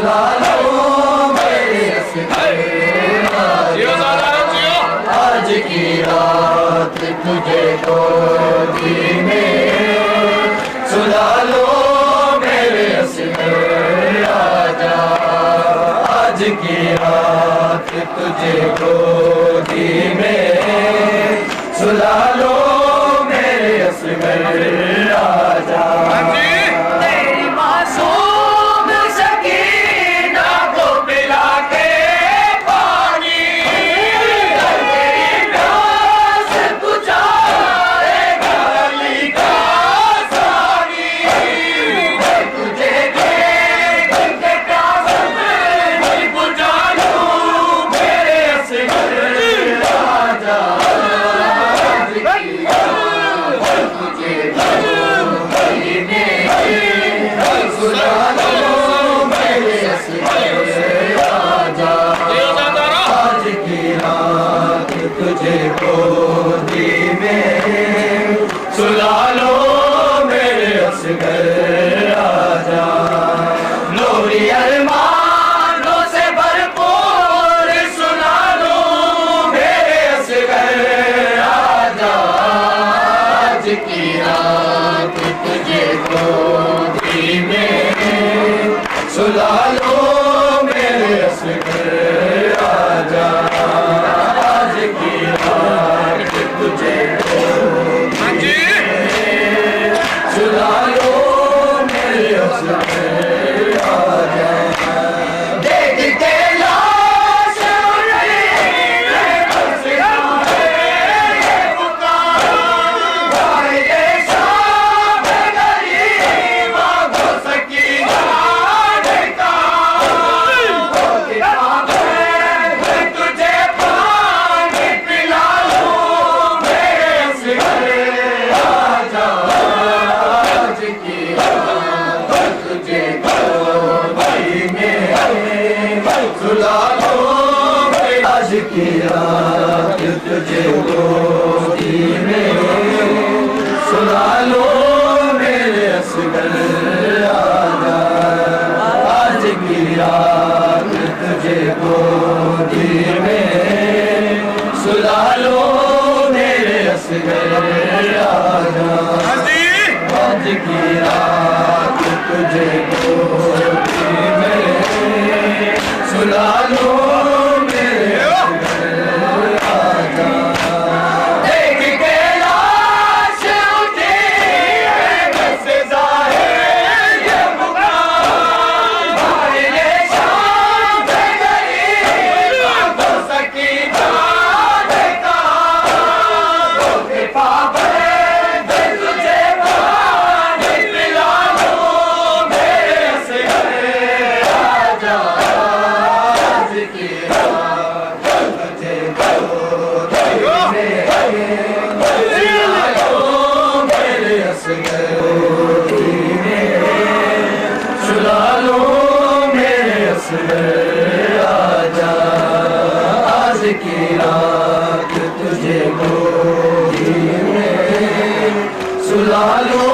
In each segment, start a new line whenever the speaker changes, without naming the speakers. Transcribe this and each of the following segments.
सुला लो मेरे असगर आज की रात तुझे गोदी में सुला लो मेरे असगर आजा आज की रात तुझे गोदी में सुला लो मेरे असगर आजा तेरी मासूम सकीना को पिला के पानी तेरी प्यास बुझाएगा अली का सानी तुझे देख के प्यास नहीं बुझा लूं मेरे असगर आजा तुझे गोदी में सुला लो मेरे असगर आजा लोरी अरमानों से भरपूर सुना लो मेरे असगर आजा आज की रात तुझे गोदी में सुला लो मेरे असगर आजा तुझे सुला लो मेरे असगर आजा देख के लाश सुला लो आज की रात तुझे गोदी में सुला लो मेरे असगर आजा आज की रात तुझे गोदी में सुला लो मेरे असगर आजा आज की रात तुझे गोदी में सुला लो मेरे असगर आजा देख के लाश उठी है बस ज़ाहिर ये मुकाम भाई ये शाम से गरीब को सकीना देखा तो कृपा बने तुझे पानी पिला लो मेरे असगर आजा सुला लो मेरे असगर आजा आज की रात तुझे गोदी में सुला लो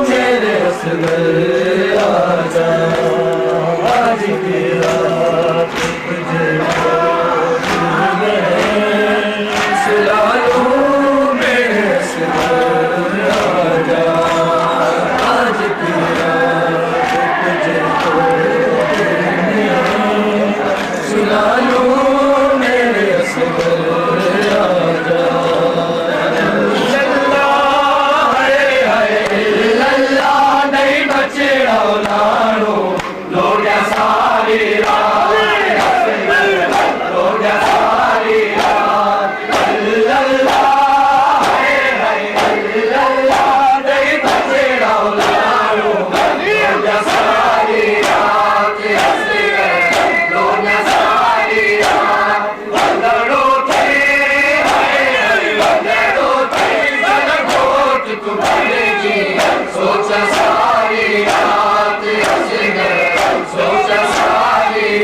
मेरे असगर आजा आज की रात तुझे गोदी में सुला लो मेरे असगर आजा आज की रात तुझे गोदी में सुला लो मेरे असगर आजा नहीं बचे लाड़ो लोग सारी रात लोग सारी रात नहीं बचे लाड़ो लोग सारी रात लोग सारी रात बंदरों थे तुम्हारे जी सोचा सारी रात सोचा सारी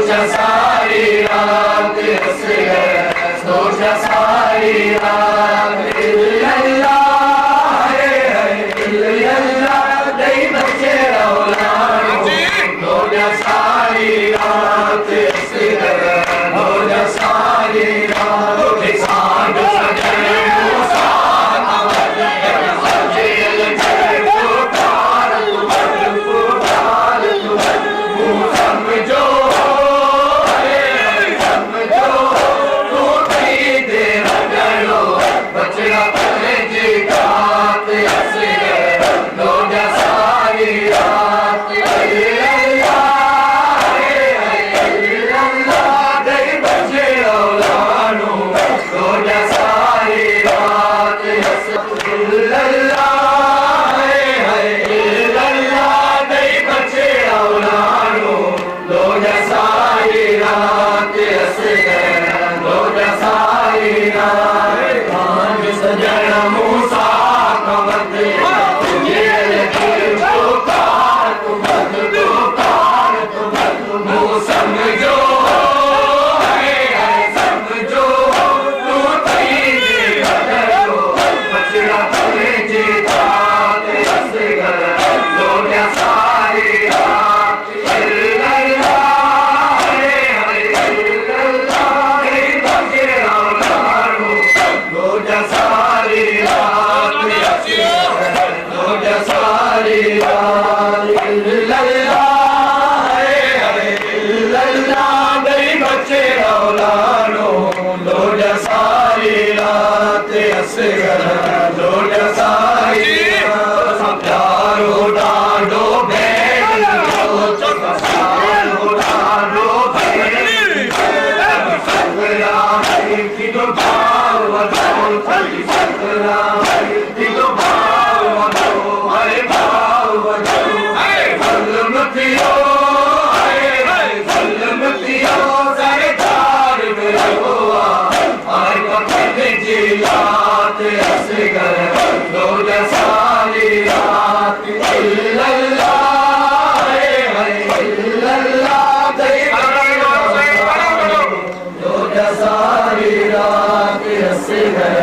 सोचा सारी रात हंस गए सोचा सारी रात इल्लल्लाह इल्लल्लाह नहीं बचे रौलानो सोचा सारी रात हंस गए सोचा सारी रात सांड सजन मूसा अमर सजेल जय पुकार समझो समझो तू दे रगड़ो बचड़ा पले जी गात हंस गए लोजा सारी रात अल्लाह दे बचे रौलानो लोजा सारी रात हंस अल्लाह दे बचे रौलानो लोजा सारी रात हंस गए लोजा सारी रात सांड सजन मूसा कमत जेल की पुकार तुम समझो समझो तू दे रगड़ो बचड़ा पले जी गात हंस गए लोजा सारी रात लोजा सारी रात लोजा सारी रात नहीं बचे रौलानो लोजा सारी रात हंस गए लोजा सारी रात प्यारो डाडो भेड़ डाडो हंस गए लोजा सारी रात इल्लल्लाह लोजा सारी रात हंस गए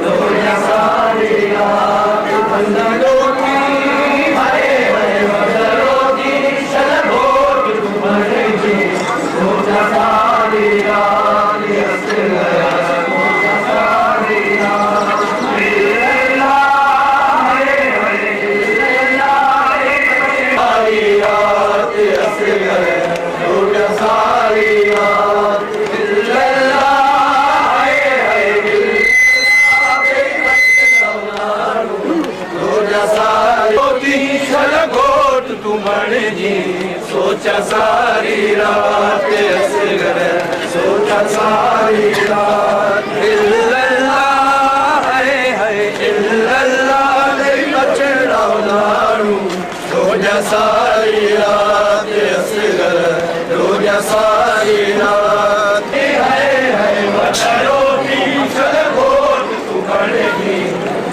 लोजा सारी रात बंदरों की हरे हरे बंदरों की शलभोट तुम्हारे जी लोजा सारी रात हंस गए लोजा सारी रात सारी रात हंस गए लोजा सारी रात घोट तुम्हारे जी सोचा सारी रात हंस गए सोचा सारी रात इल्लल्लाह नहीं बचे रौलानो सोचा सारी रात हंस गए सोचा सारी रात बचड़ो की घोट तुम्हारे जी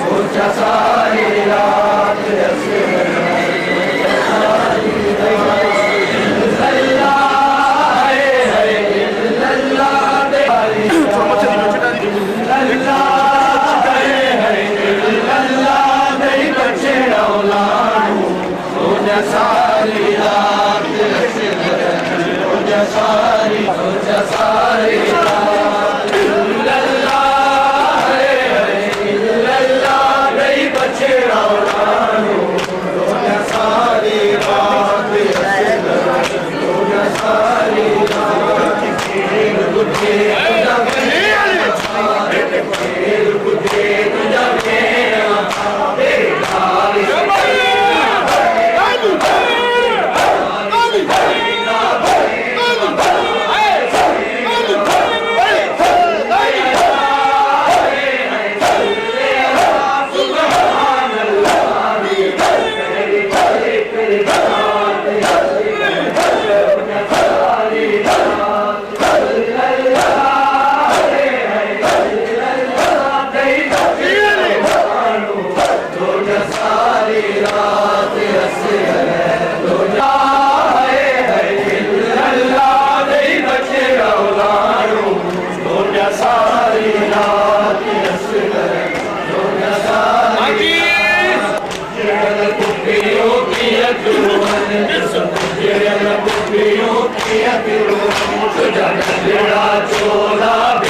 सोचा सारी रात हंस गए सारी रात सारी सारी रात नहीं बचे रौलानो सारी रात सारी तुझ्या गजरा चोला